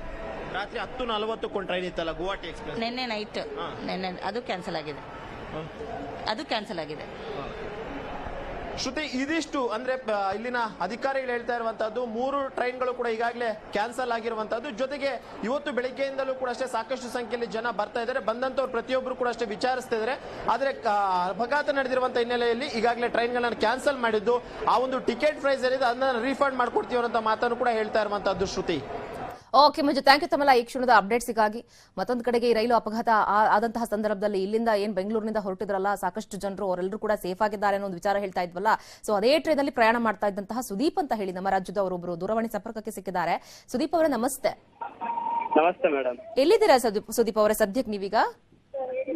ರಾತ್ರಿ 10:40ಕ್ಕೆ ಒಂದು ಟ್ರೈನ್ ಇತ್ತಲ್ಲ ಗುವಾಹಟಿ ಎಕ್ಸ್ಪ್ರೆಸ್, ನಿನ್ನೆ ನೈಟ್ ಅದು ಕ್ಯಾನ್ಸಲ್ ಆಗಿದೆ. ಶ್ರುತಿ, ಇದಿಷ್ಟು ಅಂದ್ರೆ ಇಲ್ಲಿನ ಅಧಿಕಾರಿಗಳು ಹೇಳ್ತಾ ಇರುವಂತದ್ದು 3 ಟ್ರೈನ್ಗಳು ಕೂಡ ಈಗಾಗಲೇ ಕ್ಯಾನ್ಸಲ್ ಆಗಿರುವಂತದ್ದು. ಜೊತೆಗೆ ಇವತ್ತು ಬೆಳಿಗ್ಗೆಯಿಂದಲೂ ಕೂಡ ಅಷ್ಟೇ ಸಾಕಷ್ಟು ಸಂಖ್ಯೆಯಲ್ಲಿ ಜನ ಬರ್ತಾ ಇದ್ದಾರೆ. ಬಂದಂತವ್ರು ಪ್ರತಿಯೊಬ್ಬರು ಕೂಡ ಅಷ್ಟೇ ವಿಚಾರಿಸ್ತಾ ಇದ್ದಾರೆ. ಆದ್ರೆ ಅಪಘಾತ ನಡೆದಿರುವಂತಹ ಹಿನ್ನೆಲೆಯಲ್ಲಿ ಈಗಾಗಲೇ ಟ್ರೈನ್ಗಳನ್ನ ಕ್ಯಾನ್ಸಲ್ ಮಾಡಿದ್ದು, ಆ ಒಂದು ಟಿಕೆಟ್ ಪ್ರೈಸ್ ಏನಿದೆ ಅದನ್ನ ರೀಫಂಡ್ ಮಾಡ್ಕೊಡ್ತೀವಿ ಅನ್ನೋ ಮಾತನ್ನು ಕೂಡ ಹೇಳ್ತಾ ಇರುವಂತದ್ದು. ಶ್ರುತಿ, ಓಕೆ ಮಂಜು, ಥ್ಯಾಂಕ್ ಯು ತಮ್ಮಲ್ಲ ಈ ಕ್ಷಣದ ಅಪ್ಡೇಟ್ಸ್ಗಾಗಿ. ಮತ್ತೊಂದು ಕಡೆಗೆ ಈ ರೈಲು ಅಪಘಾತ ಆದಂತಹ ಸಂದರ್ಭದಲ್ಲಿ ಇಲ್ಲಿಂದ ಏನ್ ಬೆಂಗಳೂರಿನಿಂದ ಹೊರಟಿದ್ರಲ್ಲ ಸಾಕಷ್ಟು ಜನರು, ಅವರೆಲ್ಲರೂ ಕೂಡ ಸೇಫ್ ಆಗಿದ್ದಾರೆ ಅನ್ನೋ ಒಂದು ವಿಚಾರ ಹೇಳ್ತಾ ಇದ್ವಲ್ಲ. ಸೊ ಅದೇ ಟ್ರೈನ್ ಅಲ್ಲಿ ಪ್ರಯಾಣ ಮಾಡ್ತಾ ಇದ್ದಂತಹ ಸುದೀಪ್ ಅಂತ ಹೇಳಿ ನಮ್ಮ ರಾಜ್ಯದ ಅವರೊಬ್ಬರು ದೂರವಾಣಿ ಸಂಪರ್ಕಕ್ಕೆ ಸಿಕ್ಕಿದ್ದಾರೆ. ಸುದೀಪ್ ಅವರೇ ನಮಸ್ತೆ. ನಮಸ್ತೆ ಮೇಡಮ್. ಎಲ್ಲಿದ್ದೀರಾ ಸುದೀಪ್ ಅವರೇ ಸದ್ಯಕ್ಕೆ ನೀವೀಗ?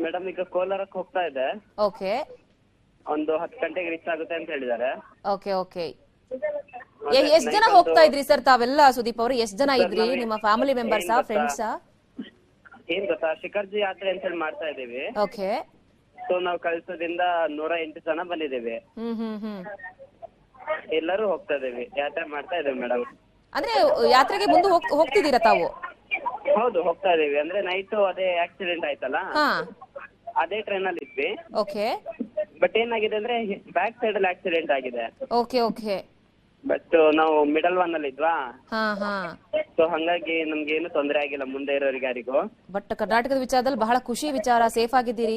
ಮೇಡಮ್ ಈಗ ಕೋಲಾರಕ್ಕೆ ಹೋಗ್ತಾ ಇದೆ. ಓಕೆ, ಒಂದು 10 ಗಂಟೆಗೆ ರೀಚ್ ಆಗುತ್ತೆ ಅಂತ ಹೇಳಿದ್ದಾರೆ. Okay okay. ಎಷ್ಟ್ ಜನ ಹೋಗ್ತಾ ಇದ್ರಿ ಸರ್ ತಾವೆಲ್ಲ? ಸುದೀಪ್ ಅವರು ಎಷ್ಟ್ ಜನ ಇದ್ರಿ? ನಿಮ್ಮ ಫ್ಯಾಮಿಲಿ ಮೆಂಬರ್ಸಾ, ಫ್ರೆಂಡ್ಸಾ? ಏನ್ ಗೊತ್ತಾ, ಶಿಖರ್ಜಿ ಯಾತ್ರೆ ಅಂತ ಹೇಳಿ ಮಾಡ್ತಾ ಇದೀವಿ. ಓಕೆ. ಸೊ ನಾವು ಕಳ್ಸೋದ್ರಿಂದ 108 ಜನ ಬಂದಿದ್ದೀವಿ. ಎಲ್ಲರೂ ಹೋಗ್ತಾ ಇದೀವಿ, ಯಾತ್ರೆ ಮಾಡ್ತಾ ಇದೀವಿ ಮೇಡಮ್. ಅಂದ್ರೆ ಯಾತ್ರೆಗೆ ಮುಂದೆ ಹೋಗ್ತಿದ್ದೀರಾ ತಾವು? ಹೌದು, ಹೋಗ್ತಾ ಇದೀವಿ. ಅಂದ್ರೆ ನೈಟ್ ಅದೇ ಆಕ್ಸಿಡೆಂಟ್ ಆಯ್ತಲ್ಲ, ಅದೇ ಟ್ರೈನ್ ಅಲ್ಲಿ ಇದ್ವಿ. ಓಕೆ. ಬಟ್ ಏನಾಗಿದೆ ಅಂದ್ರೆ ಬ್ಯಾಕ್ ಸೈಡ್ ಅಲ್ಲಿ ಆಕ್ಸಿಡೆಂಟ್ ಆಗಿದೆ. Okay okay. ಬಟ್ ನಾವು ಮಿಡಲ್ ಒನ್ ಅಲ್ಲಿ ಇದ್ವಾ, ಸೊ ಹಂಗಾಗಿ ನಮ್ಗೆ ಏನು ತೊಂದರೆ ಆಗಿಲ್ಲ ಮುಂದೆ ಇರೋರಿಗೆ ಯಾರಿಗೂ. ಬಟ್ ಕರ್ನಾಟಕದ ವಿಚಾರದಲ್ಲಿ ಬಹಳ ಖುಷಿ ವಿಚಾರ, ಸೇಫ್ ಆಗಿದ್ದೀರಿ.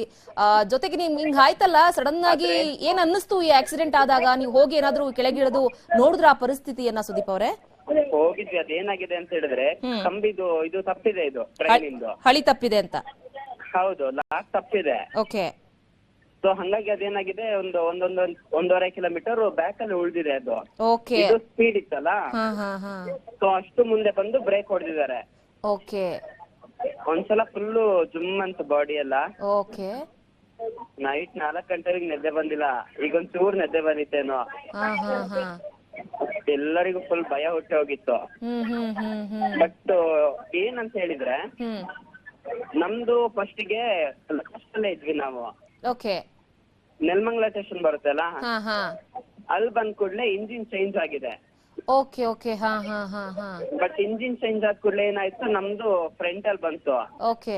ಜೊತೆಗೆ ನಿಮ್ ಹಿಂಗ್ ಆಯ್ತಲ್ಲ ಸಡನ್ ಆಗಿ, ಏನ್ ಅನ್ನಿಸ್ತು ಈ ಆಕ್ಸಿಡೆಂಟ್ ಆದಾಗ? ನೀವು ಹೋಗಿ ಏನಾದ್ರು ಕೆಳಗಿಳಿದು ನೋಡಿದ್ರ ಆ ಪರಿಸ್ಥಿತಿಯನ್ನ ಸುದೀಪ್ ಅವರೇ? ಹೋಗಿದ್ವಿ. ಅದೇನಾಗಿದೆ ಅಂತ ಹೇಳಿದ್ರೆ ಕಂಬಿದು ಇದು ತಪ್ಪಿದೆ, ಇದು ಟ್ರೈನ್ ಇಂದು ಹಳಿ ತಪ್ಪಿದೆ ಅಂತ. ಹೌದು, ಲಾಕ್ ತಪ್ಪಿದೆ. ಓಕೆ. ಸೊ ಹಂಗಾಗಿ ಅದೇನಾಗಿದೆ, ಒಂದೂವರೆ ಕಿಲೋಮೀಟರ್ ಬ್ಯಾಕ್ ಅಲ್ಲಿ ಉಳಿದಿದೆ ಅದು. ಓಕೆ. ಇದು ಸ್ಪೀಡ್ ಇತ್ತಲ್ಲ, ಸೊ ಅಷ್ಟು ಮುಂದೆ ಬಂದು ಬ್ರೇಕ್ ಹೊಡೆದಿದ್ದಾರೆ. ಓಕೆ. ಒಂದ್ಸಲ ಫುಲ್ಲು ಜುಮ್ ಅಂತ ಬಾಡಿ ಎಲ್ಲ. ಓಕೆ. ನೈಟ್ 4 ಗಂಟೆಗೆ ನಿದ್ದೆ ಬಂದಿಲ್ಲ, ಈಗ ಒಂಚೂರು ನಿದ್ದೆ ಬಂದಿತ್ತೇನೋ. ಎಲ್ಲರಿಗೂ ಫುಲ್ ಭಯ ಹುಟ್ಟಿ ಹೋಗಿತ್ತು. ಬಟ್ ಏನಂತ ಹೇಳಿದ್ರೆ ನಮ್ದು ಫಸ್ಟಿಗೆ ಅಲ್ಲೇ ಇದ್ವಿ ನಾವು. ಓಕೆ. ನೆಲಮಂಗಲ ಸ್ಟೇಷನ್ ಬರುತ್ತಲ್ಲ, ಅಲ್ಲಿ ಬಂದ್ ಕೂಡ್ಲೆ ಇಂಜಿನ್ ಚೇಂಜ್ ಆಗಿದೆ. Okay okay. ಹಾ ಹಾ ಹಾ ಹಾ. ಬಟ್ ಇಂಜಿನ್ ಚೇಂಜ್ ಆದ ಕೂಡಲೇ ಏನಾಯ್ತು, ನಮ್ದು ಫ್ರಂಟ್ ಅಲ್ಲಿ ಬಂತು. ಓಕೆ.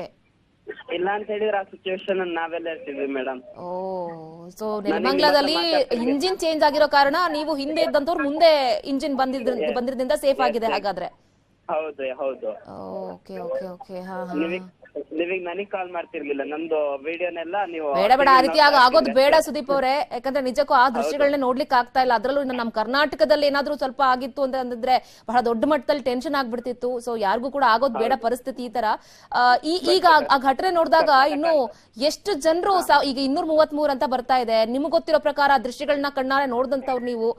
ಇಲ್ಲ ಅಂತ ಹೇಳಿದ್ರೆ ಆ ಸಿಚುವೇಶನ್ ನಾವೆಲ್ಲ ಇರ್ತಿದ್ವಿ ಮೇಡಮ್. ಓ, ಸೊ ನೆಲಮಂಗಲದಲ್ಲಿ ಇಂಜಿನ್ ಚೇಂಜ್ ಆಗಿರೋ ಕಾರಣ ನೀವು ಹಿಂದೆ ಇದ್ದಂತವ್ರು ಮುಂದೆ ಇಂಜಿನ್ ಬಂದಿದ್ರಿಂದ ಸೇಫ್ ಆಗಿದೆ ಹಾಗಾದ್ರೆ. ಹೌದು ಹೌದು. Okay okay okay. ಹಾ ಹಾ. ನೀವೀಗ ನನಗ್ ಕಾಲ್ ಮಾಡ್ತಿರ್ಲಿಲ್ಲ, ನಮ್ದು ವಿಡಿಯೋನೆಲ್ಲ ನೀವು ಬೇಡ ಆ ರೀತಿ ಆಗೋದು ಬೇಡ ಸುದೀಪ್ ಅವರೇ. ಯಾಕಂದ್ರೆ ನಿಜಕ್ಕೂ ಆ ದೃಶ್ಯಗಳನ್ನ ನೋಡ್ಲಿಕ್ಕೆ ಆಗ್ತಾ ಇಲ್ಲ. ಅದ್ರಲ್ಲೂ ಇನ್ನು ನಮ್ಮ ಕರ್ನಾಟಕದಲ್ಲಿ ಏನಾದ್ರೂ ಸ್ವಲ್ಪ ಆಗಿತ್ತು ಅಂತ ಅಂದಿದ್ರೆ ಬಹಳ ದೊಡ್ಡ ಮಟ್ಟದಲ್ಲಿ ಟೆನ್ಷನ್ ಆಗ್ಬಿಡ್ತಿತ್ತು. ಸೊ ಯಾರಿಗೂ ಕೂಡ ಆಗೋದು ಬೇಡ ಪರಿಸ್ಥಿತಿ ಈ ತರ. ಈಗ ಆ ಘಟನೆ ನೋಡಿದಾಗ ಇನ್ನು ಎಷ್ಟು ಜನರು ಈಗ 233 ಅಂತ ಬರ್ತಾ ಇದೆ. ನಿಮ್ಗೆ ಗೊತ್ತಿರೋ ಪ್ರಕಾರ ಆ ದೃಶ್ಯಗಳನ್ನ ಕಣ್ಣಾರೆ ನೋಡ್ದಂತವ್ರು ನೀವು,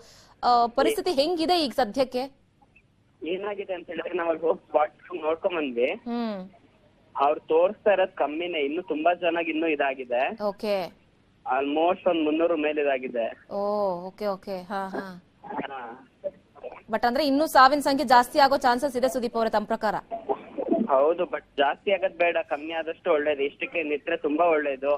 ಪರಿಸ್ಥಿತಿ ಹೆಂಗಿದೆ ಈಗ ಸದ್ಯಕ್ಕೆ? ಏನಾಗಿದೆ ಅಂತ ಹೇಳಿದ್ರೆ ನಾವು ಹೋಗಿ ಸ್ಪಾಟ್ ನೋಡ್ಕೊಂಡ್ ಬಂದ್ವಿ. ಅವ್ರು ತೋರಿಸ್ತಾ ಇರೋದ್ ಕಮ್ಮಿನೇ, ಇನ್ನು ತುಂಬಾ ಚೆನ್ನಾಗಿ ಇನ್ನೂ ಇದಾಗಿದೆ. ಓಕೆ. ಆಲ್ಮೋಸ್ಟ್ ಒಂದ್ 300 ಮೇಲೆ ಇದಾಗಿದೆ. Okay okay. ಹಾ ಹಾ. ಬಟ್ ಅಂದ್ರೆ ಇನ್ನೂ ಸಾವಿನ ಸಂಖ್ಯೆ ಜಾಸ್ತಿ ಆಗೋ ಚಾನ್ಸಸ್ ಇದೆ ಸುದೀಪ್ ಅವರೇ ತಮ್ಮ ಪ್ರಕಾರ? ಹೌದು, ಬಟ್ ಜಾಸ್ತಿ ಆಗದ್ ಬೇಡ, ಕಮ್ಮಿ ಆದಷ್ಟು ಒಳ್ಳೇದು. ಇಷ್ಟಕ್ಕೆ ನಿತ್ರೆ ತುಂಬಾ ಒಳ್ಳೇದು.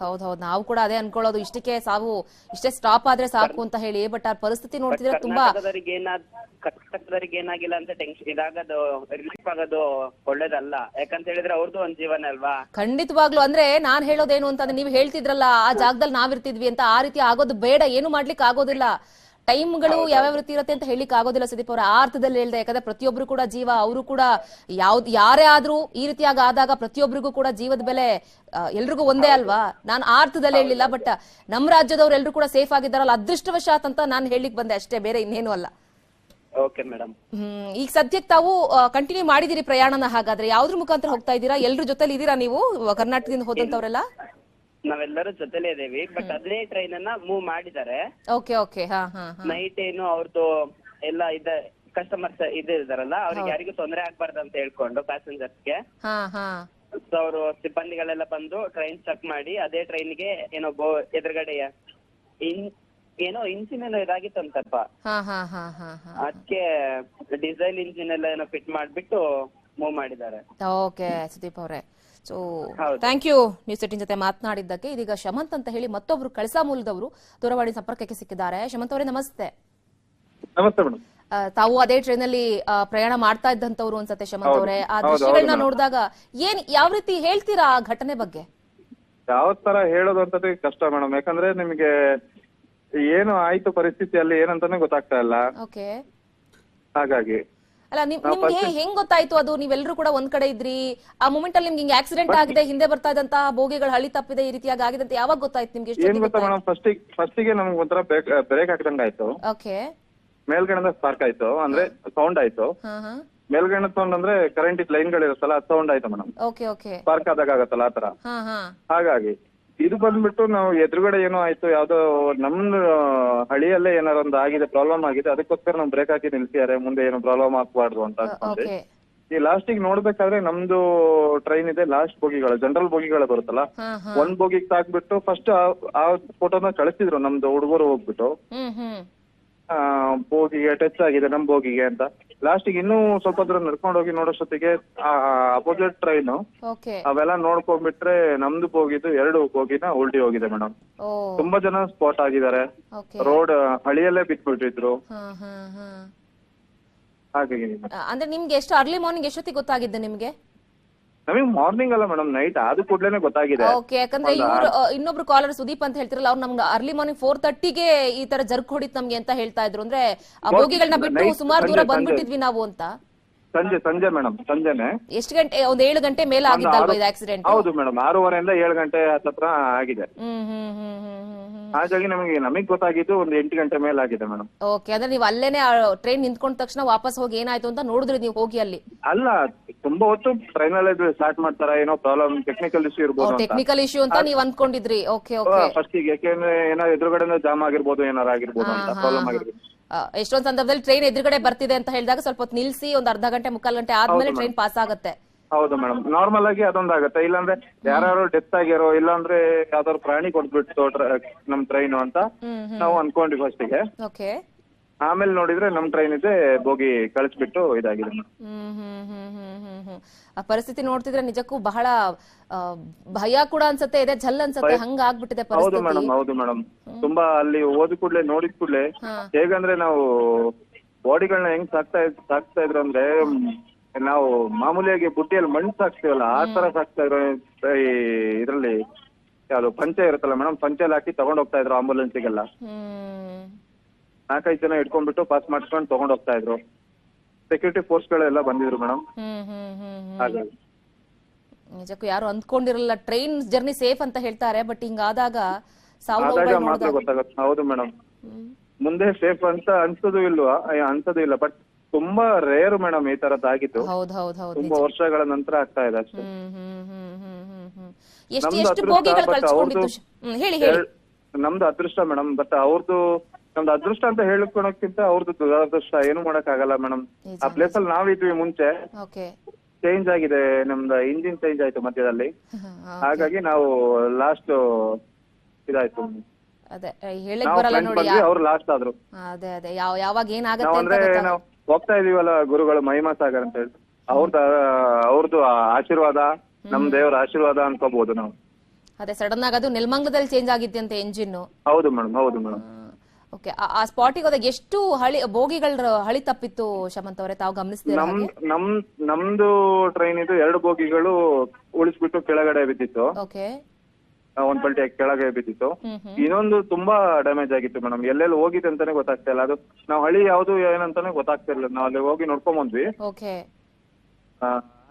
ಹೌದೌದು, ನಾವು ಕೂಡ ಅದೇ ಅನ್ಕೊಳ್ಳೋದು, ಇಷ್ಟಕ್ಕೆ ಸಾವು ಇಷ್ಟೇ ಸ್ಟಾಪ್ ಆದ್ರೆ ಸಾಕು ಅಂತ ಹೇಳಿ. ಬಟ್ ಆ ಪರಿಸ್ಥಿತಿ ನೋಡ್ತಿದ್ರೆ ತುಂಬಾ ಕರ್ನಾಟಕದವರಿಗೆ ಏನಾಗಿಲ್ಲ ಅಂತ ಟೆನ್ಷನ್ ಇದಾಗೋದು, ರಿಲೀಫ್ ಆಗೋದು ಒಳ್ಳೇದಲ್ಲ. ಯಾಕಂತ ಹೇಳಿದ್ರೆ ಅವ್ರದ್ದು ಒಂದ್ ಜೀವನ ಅಲ್ವಾ. ಖಂಡಿತವಾಗ್ಲು. ಅಂದ್ರೆ ನಾನ್ ಹೇಳೋದೇನು ಅಂತಂದ್ರೆ, ನೀವು ಹೇಳ್ತಿದ್ರಲ್ಲ ಆ ಜಾಗದಲ್ಲಿ ನಾವಿರ್ತಿದ್ವಿ ಅಂತ, ಆ ರೀತಿ ಆಗೋದು ಬೇಡ. ಏನು ಮಾಡ್ಲಿಕ್ಕೆ ಆಗೋದಿಲ್ಲ. ಟೈಮ್ಗಳು ಯಾವ್ಯಾವ ರೀತಿ ಇರುತ್ತೆ ಅಂತ ಹೇಳಿಕ್ ಆಗೋದಿಲ್ಲ ಸುದೀಪ್ ಅವರ. ಆ ಅರ್ಥದಲ್ಲಿ ಹೇಳ್ದೆ, ಯಾಕಂದ್ರೆ ಪ್ರತಿಯೊಬ್ರು ಕೂಡ ಜೀವ, ಅವರು ಕೂಡ ಯಾರೇ ಆದ್ರೂ ಈ ರೀತಿಯಾಗಿ ಆದಾಗ ಪ್ರತಿಯೊಬ್ಬರಿಗೂ ಕೂಡ ಜೀವದ ಬೆಲೆ ಎಲ್ರಿಗೂ ಒಂದೇ ಅಲ್ವಾ. ನಾನು ಆ ಅರ್ಥದಲ್ಲಿ ಹೇಳಿಲ್ಲ. ಬಟ್ ನಮ್ಮ ರಾಜ್ಯದವ್ರು ಎಲ್ರು ಕೂಡ ಸೇಫ್ ಆಗಿದ್ದಾರಲ್ಲ, ಅದೃಷ್ಟವಶಾತ್ ಅಂತ ನಾನು ಹೇಳಿಕ್ ಬಂದೆ ಅಷ್ಟೇ, ಬೇರೆ ಇನ್ನೇನು ಅಲ್ಲ. Okay madam. ಈಗ ಸದ್ಯಕ್ಕೆ ತಾವು ಕಂಟಿನ್ಯೂ ಮಾಡಿದಿರಿ ಪ್ರಯಾಣನ? ಹಾಗಾದ್ರೆ ಯಾವ್ದ್ರ ಮುಖಾಂತರ ಹೋಗ್ತಾ ಇದ್ದೀರಾ? ಎಲ್ರ ಜೊತೆಲಿ ಇದೀರಾ ನೀವು ಕರ್ನಾಟಕದಿಂದ ಹೋದಂತವ್ರೆಲ್ಲ? ನಾವೆಲ್ಲರೂ ಜೊತೆಲೇ ಇದೇವಿ. ಬಟ್ ಅದೇ ಟ್ರೈನ್ ಅನ್ನ ಮೂವ್ ಮಾಡಿದ್ದಾರೆ. Okay okay. ಹಾ ಹಾ. ನೈಟ್ ಏನು ಅವ್ರದ್ದು ಎಲ್ಲ ಇದೆ, ಕಸ್ಟಮರ್ಸ್ ಇದಾರಲ್ಲ, ಅವ್ರಿಗೆ ಯಾರಿಗೂ ತೊಂದರೆ ಆಗ್ಬಾರ್ದು ಅಂತ ಹೇಳ್ಕೊಂಡು ಪ್ಯಾಸೆಂಜರ್ಸ್ಗೆ ಸೊ ಅವರು ಸಿಬ್ಬಂದಿಗಳೆಲ್ಲ ಬಂದು ಟ್ರೈನ್ ಚೆಕ್ ಮಾಡಿ, ಅದೇ ಟ್ರೈನ್ಗೆ ಏನೋ ಎದುರುಗಡೆ ಏನೋ ಇಂಜಿನ್ ಏನೋ ಇದಾಗಿತ್ತು ಅಂತಪ್ಪ, ಅದಕ್ಕೆ ಡೀಸೆಲ್ ಇಂಜಿನ್ ಎಲ್ಲ ಏನೋ ಫಿಟ್ ಮಾಡ್ಬಿಟ್ಟು ಮೂವ್ ಮಾಡಿದ್ದಾರೆ. ಓಕೆ ಸುದೀಪ್ ಅವರೇ, ಸೊ ಥ್ಯಾಂಕ್ ಯು ನ್ಯೂಸ್ 18 ಜೊತೆ ಮಾತನಾಡಿದ್ದಕ್ಕೆ. ಇದೀಗ ಶಮಂತ್ ಅಂತ ಹೇಳಿ ಮತ್ತೊಬ್ರು ಕಳಸಾ ಮೂಲದವರು ದೂರವಾಣಿ ಸಂಪರ್ಕಕ್ಕೆ ಸಿಕ್ಕಿದ್ದಾರೆ. ಶಮಂತ್ ಅವರೇ ನಮಸ್ತೆ. ನಮಸ್ತೆ ಮೇಡಮ್. ತಾವು ಅದೇ ಟ್ರೈನ್ ಅಲ್ಲಿ ಪ್ರಯಾಣ ಮಾಡ್ತಾ ಇದ್ದಂತವ್ರು ಅನ್ಸತ್ತೆ ಶಮಂತ್ ಅವರೇ. ಆ ದೃಶ್ಯಗಳನ್ನ ನೋಡಿದಾಗ ಯಾವ ರೀತಿ ಹೇಳ್ತೀರಾ ಆ ಘಟನೆ ಬಗ್ಗೆ? ಯಾವ ತರ ಹೇಳೋದು ಅಂತದೇ ಕಷ್ಟ ಮೇಡಮ್. ಯಾಕಂದ್ರೆ ನಿಮ್ಗೆ ಏನು ಆಯ್ತು ಪರಿಸ್ಥಿತಿಯಲ್ಲಿ ಏನಂತಾನೆ ಗೊತ್ತಾಗ್ತಾ ಇಲ್ಲ. ಓಕೆ. ಹಾಗಾಗಿ ಅಲ್ಲ ನಿಮ್ಗೆ ಹೆಂಗ್ ಗೊತ್ತಾಯ್ತು ಅದು? ನೀವೆಲ್ಲರೂ ಕೂಡ ಒಂದ್ ಕಡೆ ಇದ್ರಿ, ಆ ಮೂಮೆಂಟ್ ಅಲ್ಲಿ ನಿಮ್ಗೆ ಆಕ್ಸಿಡೆಂಟ್ ಆಗಿದೆ, ಹಿಂದೆ ಬರ್ತಾ ಇದ್ದಂತಹ ಬೋಗಿಗಳು ಹಳಿ ತಪ್ಪಿದೆ, ಈ ರೀತಿಯಾಗಿ ಆಗಿದೆ ಅಂತ ಯಾವಾಗ ಗೊತ್ತಾಯ್ತು ನಿಮ್ಗೆ? ಏನ್ ಗೊತ್ತಾ ಮೇಡಮ್, ಫಸ್ಟಿಗೆ ನಮ್ಗೆ ಒಂಥರ ಬ್ರೇಕ್ ಹಾಕಿದಂಗ ಆಯ್ತು. ಓಕೆ. ಮೇಲ್ಗಡೆ ಸ್ಪಾರ್ಕ್ ಆಯ್ತು, ಅಂದ್ರೆ ಸೌಂಡ್ ಆಯ್ತು. ಮೇಲ್ಗಡೆ ಸೌಂಡ್ ಅಂದ್ರೆ ಕರೆಂಟ್ ಲೈನ್ ಗಳಿರುತ್ತಲ್ಲ, ಅದು ಸೌಂಡ್ ಆಯ್ತು ಮೇಡಮ್. Okay okay. ಸ್ಪಾರ್ಕ್ ಆದಾಗ ಆಗತ್ತಲ್ಲ ಆತರ. ಹಾಗಾಗಿ ಇದು ಬಂದ್ಬಿಟ್ಟು ನಾವು ಎದುರುಗಡೆ ಏನೋ ಆಯ್ತು, ಯಾವ್ದೋ ನಮ್ದು ಹಳಿಯಲ್ಲೇ ಏನಾರ ಒಂದು ಆಗಿದೆ, ಪ್ರಾಬ್ಲಮ್ ಆಗಿದೆ, ಅದಕ್ಕೋಸ್ಕರ ನಾವು ಬ್ರೇಕ್ ಹಾಕಿ ನಿಲ್ಸಿದ್ದಾರೆ, ಮುಂದೆ ಏನೋ ಪ್ರಾಬ್ಲಮ್ ಆಗ್ಬಾರ್ದು ಅಂತ ಅನ್ಕೊಂಡ್ರಿ. ಈ ಲಾಸ್ಟಿಗೆ ನೋಡ್ಬೇಕಾದ್ರೆ ನಮ್ದು ಟ್ರೈನ್ ಇದೆ, ಲಾಸ್ಟ್ ಬೋಗಿಗಳು ಜನರಲ್ ಬೋಗಿಗಳು ಬರುತ್ತಲ್ಲ, ಒಂದ್ ಬೋಗಿಗೆ ತಾಕ್ಬಿಟ್ಟು ಫಸ್ಟ್ ಆ ಫೋಟೋನ ಕಳಿಸಿದ್ರು ನಮ್ದು ಹುಡುಗರು ಹೋಗ್ಬಿಟ್ಟು, ಬೋಗಿಗೆ ಟಚ್ ಆಗಿದೆ ನಮ್ ಬೋಗಿಗೆ ಅಂತ. ಲಾಸ್ಟಿಗೆ ಇನ್ನೂ ಸ್ವಲ್ಪ ದೂರ ನಡ್ಕೊಂಡು ಹೋಗಿ ನೋಡೋಷ್ಟೊತ್ತಿಗೆ ಅಪೋಸಿಟ್ ಟ್ರೈನ್ ಅವೆಲ್ಲ ನೋಡ್ಕೊಂಡ್ಬಿಟ್ರೆ ನಮ್ದು ಬೋಗಿದ್ದು 2 ಬೋಗಿನ ಉಲ್ಟಿ ಹೋಗಿದೆ ಮೇಡಮ್. ತುಂಬಾ ಜನ ಸ್ಪಾಟ್ ಆಗಿದ್ದಾರೆ, ರೋಡ್ ಹಳಿಯಲ್ಲೇ ಬಿಟ್ಬಿಟ್ಟಿದ್ರು. ಹಾಗಾಗಿ ಅಂದ್ರೆ ನಿಮ್ಗೆ ಎಷ್ಟು ಅರ್ಲಿ ಮಾರ್ನಿಂಗ್ ಎಷ್ಟೊತ್ತಿಗೆ ಗೊತ್ತಾಗಿದ್ದೆ ನಿಮ್ಗೆ? ನಮಗೆ ಮಾರ್ನಿಂಗ್ ಅಲ್ಲ ಮೇಡಮ್, ನೈಟ್ ಆದ ಕೂಡಲೇ ಗೊತ್ತಾಗಿದೆ. ಓಕೆ. ಯಾಕಂದ್ರೆ ಇವ್ರು ಇನ್ನೊಬ್ರು ಕಾಲರ್ ಸುದೀಪ್ ಅಂತ ಹೇಳ್ತಿರಲ್ಲ, ಅವ್ರು ನಮ್ಗೆ ಅರ್ಲಿ ಮಾರ್ನಿಂಗ್ 4:30ಗೆ ಈ ತರ ಜರ್ಕ್ ಹೊಡಿತ್ ನಮ್ಗೆ ಅಂತ ಹೇಳ್ತಾ ಇದ್ರು. ಅಂದ್ರೆ ಆ ಬೋಗಿಗಳನ್ನ ಬಿಟ್ಟು ಸುಮಾರು ದೂರ ಬಂದ್ಬಿಟ್ಟಿದ್ವಿ ನಾವು ಅಂತ. ಸಂಜೆ ಮೇಡಮ್, ಸಂಜೆನೆ. ಎಷ್ಟು ಗಂಟೆ? ಒಂದ್ 7 ಗಂಟೆ ಮೇಲೆ ಆಗಿದ್ದಲ್ವಾ ಇದು ಆಕ್ಸಿಡೆಂಟ್? ಹೌದು ಮೇಡಮ್, 6:30 7 ಗಂಟೆ ಹತ್ರ ಆಗಿದೆ. ಹಾಗಾಗಿ ನಮಗೆ ಗೊತ್ತಾಗಿದ್ದು ಒಂದು 8 ಗಂಟೆ ಮೇಲೆ ಆಗಿದೆ ಮೇಡಮ್. ಓಕೆ. ಅಂದ್ರೆ ನೀವು ಅಲ್ಲೇನೆ ಟ್ರೈನ್ ನಿಂತ್ಕೊಂಡ ತಕ್ಷಣ ವಾಪಸ್ ಹೋಗಿ ಏನಾಯ್ತು ಅಂತ ನೋಡಿದ್ರಿ ನೀವು ಹೋಗಿ ಅಲ್ಲಿ? ಅಲ್ಲ, ತುಂಬಾ ಹೊತ್ತು ಟ್ರೈನ್ ಅಲ್ಲೇ ಸ್ಟಾರ್ಟ್ ಮಾಡ್ತಾರ, ಏನೋ ಪ್ರಾಬ್ಲಮ್ ಟೆಕ್ನಿಕಲ್ ಇಶ್ಯೂ ಇರ್ಬೋದು, ಟೆಕ್ನಿಕಲ್ ಇಶ್ಯೂ ಅಂತ ನೀವು ಅನ್ಕೊಂಡಿದ್ರಿ. Okay okay. ಫಸ್ಟ್ ಗೆ ಯಾಕೆಂದ್ರೆ ಏನೋ ಎದುರುಗಡೆ ಜಾಮ್ ಆಗಿರ್ಬೋದು, ಏನಾರು ಆಗಿರ್ಬೋದು ಅಂತ ಪ್ರಾಬ್ಲಮ್ ಆಗಿರ್ಬೋದು. ಎಷ್ಟೊಂದ್ ಸಂದರ್ಭದಲ್ಲಿ ಟ್ರೈನ್ ಎದುರುಗಡೆ ಬರ್ತಿದೆ ಅಂತ ಹೇಳಿದಾಗ ಸ್ವಲ್ಪ ಹೊತ್ತು ನಿಲ್ಸಿ ಒಂದ್ ಅರ್ಧ ಗಂಟೆ 3/4 ಗಂಟೆ ಆದ್ಮೇಲೆ ಟ್ರೈನ್ ಪಾಸ್ ಆಗುತ್ತೆ. ಹೌದು ಮೇಡಮ್, ನಾರ್ಮಲ್ ಆಗಿ ಅದೊಂದಾಗತ್ತೆ. ಇಲ್ಲಾಂದ್ರೆ ಯಾರು ಡೆತ್ ಆಗಿರೋ, ಇಲ್ಲಾಂದ್ರೆ ಯಾವ್ದಾದ್ರು ಪ್ರಾಣಿ ಕೊಟ್ಬಿಟ್ಟು ನಮ್ ಟ್ರೈನ್ ಅಂತ ನಾವು ಅನ್ಕೊಂಡ್ವಿ ಫಸ್ಟಿಗೆ. ಓಕೆ. ಆಮೇಲೆ ನೋಡಿದ್ರೆ ನಮ್ ಟ್ರೈನ್ ಇದೆ ಬೋಗಿ ಕಳಿಸ್ಬಿಟ್ಟು ಇದಾಗಿದೆ ಮೇಡಮ್. ಆ ಪರಿಸ್ಥಿತಿ ನೋಡ್ತಿದ್ರೆ ನಿಜಕ್ಕೂ ಬಹಳ ಭಯ ಕೂಡ ಅನ್ಸತ್ತೆ, ಇದೆ ಝಲ್ ಅನ್ಸತ್ತೆ, ಹಂಗ ಆಗ್ಬಿಟ್ಟಿದೆ ಹೌದು ಪರಿಸ್ಥಿತಿ. ಮೇಡಮ್, ಹೌದು ಮೇಡಮ್. ತುಂಬಾ ಅಲ್ಲಿ ಹೋದ ಕೂಡ್ಲೆ ನೋಡಿದ ಕೂಡ್ಲೆ ಹೇಗಂದ್ರೆ ನಾವು ಬಾಡಿಗಳನ್ನ ಹೆಂಗ್ ಸಾಕ್ತಾ ಇದ್ರು ಅಂದ್ರೆ ನಾವು ಮಾಮೂಲಿಯಾಗಿ ಬುಟ್ಟಿಯಲ್ಲಿ ಮಣ್ಣು ಸಾಕ್ತಿವಲ್ಲ ಆ ತರ ಸಾಕ್ತಾ ಇದ್ರು. ಈ ಇದ್ರಲ್ಲಿ ಯಾವ್ದು ಪಂಚೆ ಇರುತ್ತಲ್ಲ ಮೇಡಮ್, ಪಂಚೆಲ್ ಹಾಕಿ ತಗೊಂಡ್ ಹೋಗ್ತಾ ಇದ್ರು ಆಂಬುಲೆನ್ಸಿಗೆಲ್ಲ. 4-5 ಜನ ಇಟ್ಕೊಂಡ್ಬಿಟ್ಟು ಪಾಸ್ ಮಾಡ್ಕೊಂಡು ತಗೊಂಡ್ ಹೋಗ್ತಾ ಇದ್ರು. ಸೆಕ್ಯೂರಿಟಿ ಫೋರ್ಸ್ ಗಳೆಲ್ಲ ಬಂದಿದ್ರು ಮೇಡಮ್. ಹಾಗಾಗಿ ನಿಜಕ್ಕೂ ಯಾರು ಅಂದ್ಕೊಂಡಿರಲ್ಲ ಟ್ರೈನ್ ಜರ್ನಿ ಸೇಫ್ ಅಂತ ಹೇಳ್ತಾರೆ, ಬಟ್ ಹಿಂಗಾದಾಗ ಆದಾಗ ಮಾತ್ರ ಗೊತ್ತಾಗುತ್ತೆ. ಹೌದು ಮೇಡಮ್, ಮುಂದೆ ಸೇಫ್ ಅಂತ ಅನ್ಸೋದು ಇಲ್ಲ, ಬಟ್ ತುಂಬಾ ರೇರ್ ಮೇಡಮ್ ಈ ತರದ್ದಾಗಿತ್ತು. ತುಂಬಾ ವರ್ಷಗಳ ನಂತರ ಆಗ್ತಾ ಇದೆ ಅಷ್ಟೇ. ನಮ್ದು ಅದೃಷ್ಟ ಮೇಡಮ್, ಬಟ್ ನಮ್ದು ಅದೃಷ್ಟ ಅಂತ ಹೇಳ್ಕೊಳಕ್ಕಿಂತ ಅವ್ರದ್ದು ದುರದೃಷ್ಟ, ಏನು ಮಾಡಕ್ ಆಗಲ್ಲ ಮೇಡಮ್. ಆ ಪ್ಲೇಸ್ ಅಲ್ಲಿ ನಾವಿದ್ವಿ ಮುಂಚೆ, ಚೇಂಜ್ ಆಗಿದೆ, ನಮ್ದು ಇಂಜಿನ್ ಚೇಂಜ್ ಆಯ್ತು ಮಧ್ಯದಲ್ಲಿ. ಹಾಗಾಗಿ ನಾವು ಲಾಸ್ಟ್ ಇದಾಯ್ತು, ಅವ್ರು ಲಾಸ್ಟ್ ಆದ್ರು. ಯಾವಾಗ ಏನಾಗುತ್ತೆ ಅಂದ್ರೆ ನಾವು ಹೋಗ್ತಾ ಇದೀವಲ್ಲ ಗುರುಗಳು ಮಹಿಮಾ ಸಾಗರ್ ಅಂತ ಹೇಳಿ, ಅವ್ರದ್ದು ಆಶೀರ್ವಾದ, ನಮ್ ದೇವರ ಆಶೀರ್ವಾದ ಅನ್ಕೋಬಹುದು ನಾವು. ಅದೇ ಸಡನ್ ಆಗಿ ಅದು ನೆಲಮಂಗಲದಲ್ಲಿ ಚೇಂಜ್ ಆಗಿದ್ದಂತೆ ಎಂಜಿನ್. ಹೌದು ಮೇಡಮ್, ಹೌದು ಮೇಡಮ್. ಓಕೆ, ಆ ಸ್ಪಾಟಿಗೆ ಹೋದಾಗ ಎಷ್ಟು ಬೋಗಿಗಳ ಹಳಿ ತಪ್ಪಿತ್ತು ಶಮಂತ್ ಅವರೇ, ತಾವು ಗಮನಿಸ್ತೀರಾ? ನಮ್ದು ಟ್ರೈನ್ ಇದು 2 ಬೋಗಿಗಳು ಉಳಿಸ್ಬಿಟ್ಟು ಕೆಳಗಡೆ ಬಿದ್ದಿತ್ತು. ಓಕೆ, ಒಂದ್ ಪಲ್ಟಿ ಕೆಳಗೆ ಬಿದ್ದಿತ್ತು. ಇನ್ನೊಂದು ತುಂಬಾ ಡ್ಯಾಮೇಜ್ ಆಗಿತ್ತು ಮೇಡಮ್. ಎಲ್ಲೆಲ್ಲಿ ಹೋಗಿದೆ ಅಂತಾನೆ ಗೊತ್ತಾಗ್ತಾ ಇಲ್ಲ. ಅದು ನಾವು ಹಳಿ ಯಾವ್ದು ಏನಂತಾನೆ ಗೊತ್ತಾಗ್ತಾ ಇಲ್ಲ. ನಾವು ಅಲ್ಲಿ ಹೋಗಿ ನೋಡ್ಕೊಂಡ್ ಬಂದ್ವಿ.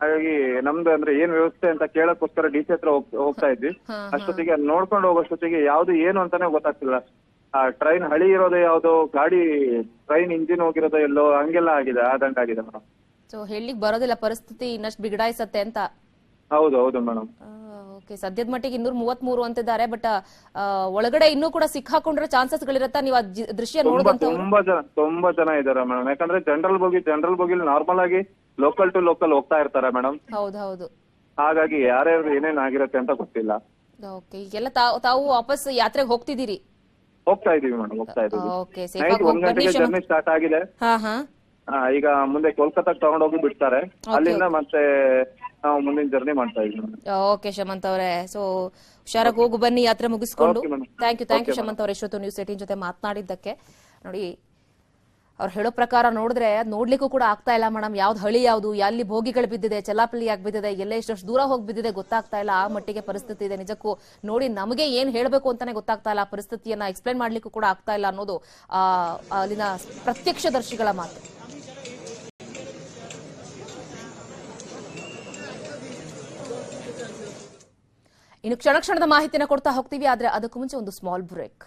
ಹಾಗಾಗಿ ನಮ್ದು ಅಂದ್ರೆ ಏನ್ ವ್ಯವಸ್ಥೆ ಅಂತ ಕೇಳಕ್ಕೋಸ್ಕರ ಡಿ ಸಿ ಹತ್ರ ಹೋಗ್ತಾ ಇದ್ವಿ. ಅಷ್ಟೊತ್ತಿಗೆ ಅಲ್ಲಿ ನೋಡ್ಕೊಂಡು ಹೋಗೋಷ್ಟೊತ್ತಿಗೆ ಯಾವ್ದು ಏನು ಅಂತಾನೆ ಗೊತ್ತಾಗ್ತಿಲ್ಲ. ಆ ಟ್ರೈನ್ ಹಳಿ ಇರೋದೇ ಯಾವ್ದು, ಗಾಡಿ ಟ್ರೈನ್ ಇಂಜಿನ್ ಹೋಗಿರೋದೋ ಎಲ್ಲೋ, ಹಂಗೆಲ್ಲ ಆದಂಗಾಗಿದೆ ಮೇಡಮ್. ಸೊ ಹೇಳಿಕ್ ಬರೋದಿಲ್ಲ, ಪರಿಸ್ಥಿತಿ ಇನ್ನಷ್ಟು ಬಿಗಡಾಯಿಸತ್ತೆ ಅಂತ. ಹೌದು, ಹೌದು ಮೇಡಮ್. ಓಕೆ, ಸದ್ಯದ ಮಟ್ಟಿಗೆ 233 ಅಂತಿದ್ದಾರೆ, ಬಟ್ ಒಳಗಡೆ ಇನ್ನೂ ಕೂಡ ಸಿಕ್ಕಾಕೊಂಡ್ರೆ ಚಾನ್ಸಸ್ ಗಳಿರತ್ತಾ? ನೀವು ದೃಶ್ಯ ನೋಡಿದಂತ ತುಂಬಾ ಜನ ಇದಾರೆ ಮೇಡಮ್. ಯಾಕಂದ್ರೆ ಜನರಲ್ ಬೋಗಿಲಿ ನಾರ್ಮಲ್ ಆಗಿ ಲೋಕಲ್ ಟು ಲೋಕಲ್ ಹೋಗ್ತಾ ಇರ್ತಾರೆ ಮೇಡಮ್. ಹೌದು. ಹಾಗಾಗಿ ಯಾರ್ಯಾರು ಏನೇನ್ ಆಗಿರತ್ತೆ ಅಂತ ಗೊತ್ತಿಲ್ಲ. ಓಕೆ, ಈಗೆಲ್ಲ ತಾವು ವಾಪಸ್ ಯಾತ್ರೆಗೆ ಹೋಗ್ತಿದ್ದೀರಿ? ಹೋಗ್ತಾ ಇದೀವಿ ಮೇಡಮ್, ಹೋಗ್ತಾ ಇದೀವಿ. ಓಕೆ, ನೈಟ್ 1 ಗಂಟೆಗೆ ಜರ್ನಿ ಸ್ಟಾರ್ಟ್ ಆಗಿದೆ. ಈಗ ಮುಂದೆ ಕೋಲ್ಕತ್ತಾಗ ತಗೊಂಡೋಗಿ ಬಿಡ್ತಾರೆ, ಅಲ್ಲಿಂದ ಮತ್ತೆ ನಾವು ಮುಂದಿನ ಜರ್ನಿ ಮಾಡ್ತಾ ಇದೀವಿ. ಓಕೆ ಶಮಂತ್ ಅವರೇ, ಸೊ ಹುಷಾರಾಗಿ ಹೋಗು ಬನ್ನಿ, ಯಾತ್ರೆ ಮುಗಿಸ್ಕೊಂಡು. ಥ್ಯಾಂಕ್ ಯು ಶಮಂತ್ ಅವರೇ, ಇಷ್ಟೊತ್ತು ನ್ಯೂಸ್ 18 ಜೊತೆ ಮಾತನಾಡಿದ್ದಕ್ಕೆ. ನೋಡಿ, ಅವ್ರು ಹೇಳೋ ಪ್ರಕಾರ ನೋಡಿದ್ರೆ ನೋಡ್ಲಿಕ್ಕೂ ಕೂಡ ಆಗ್ತಾ ಇಲ್ಲ ಮೇಡಮ್. ಯಾವ್ದು ಹಳಿ ಯಾವ್ದು, ಎಲ್ಲಿ ಭೋಗಿಗಳು ಬಿದ್ದಿದೆ, ಚಲಾಪಲಿ ಯಾಕೆ ಬಿದ್ದಿದೆ, ಎಲ್ಲೇ ಇಷ್ಟು ದೂರ ಹೋಗಿ ಬಿದ್ದಿದೆ ಗೊತ್ತಾಗ್ತಾ ಇಲ್ಲ. ಆ ಮಟ್ಟಿಗೆ ಪರಿಸ್ಥಿತಿ ಇದೆ. ನಿಜಕ್ಕೂ ನೋಡಿ, ನಮಗೆ ಏನ್ ಹೇಳ್ಬೇಕು ಅಂತಾನೆ ಗೊತ್ತಾಗ್ತಾ ಇಲ್ಲ. ಆ ಪರಿಸ್ಥಿತಿಯನ್ನ ಎಕ್ಸ್ಪ್ಲೈನ್ ಮಾಡ್ಲಿಕ್ಕೂ ಕೂಡ ಆಗ್ತಾ ಇಲ್ಲ ಅನ್ನೋದು ಅಲ್ಲಿನ ಪ್ರತ್ಯಕ್ಷದರ್ಶಿಗಳ ಮಾತು. ಇನ್ನು ಕ್ಷಣ ಕ್ಷಣದ ಮಾಹಿತಿನ ಕೊಡ್ತಾ ಹೋಗ್ತೀವಿ, ಆದ್ರೆ ಅದಕ್ಕೂ ಮುಂಚೆ ಒಂದು ಸ್ಮಾಲ್ ಬ್ರೇಕ್.